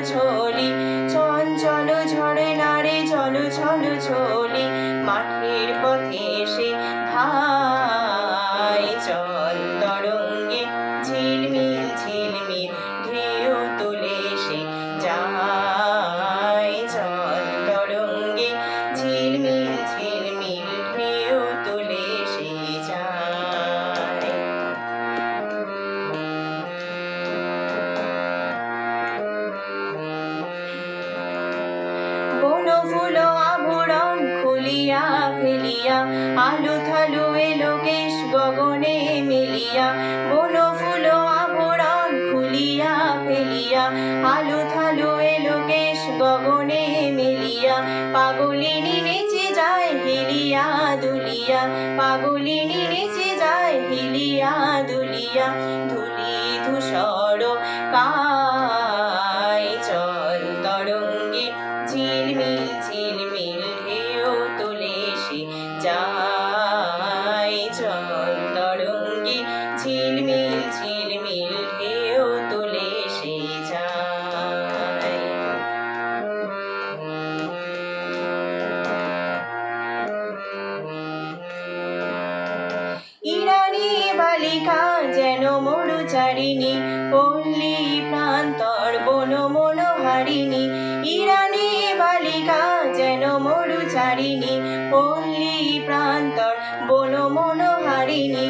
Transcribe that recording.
ঝলি চঞ্চল ঝরনারে জল ছল ছলি মাঠের পথে সে ধায় চল তরঙ্গে ঝিলমিল ঝিলমিল ঢেউ তুলে সে যায় চল তরঙ্গে ঝিলমিল ঝিলমিল ঢেউ তুলে সে যায়। বন ফুল আভরণ খুলিয়া ফেলিয়া আলু থালু এলো কেশ গগনে মেলিয়া বন ফুল আভরণ খুলিয়া ফেলিয়া আলু থালু এলো কেশ গগনে মেলিয়া পাগলিনী নেচে যায় হিলিয়া দুলিয়া পাগলিনী নেচে যায় হিলিয়া দুলিয়া ধুলি ধূসর কায় চল তরঙ্গে ঝিলমিল ঝিলমিল ঢেউ তুলে সে যায় চল তরঙ্গে ঝিলমিল ঝিলমিল ঢেউ তুলে সে যায়। ইরানী বালিকা যেন মরুচারিণী পল্লী প্রান্তর বন মনোহারিণী ইরানী বালিকা যেন মরুচারিণী পল্লী প্রান্তর বন মনোহারিণী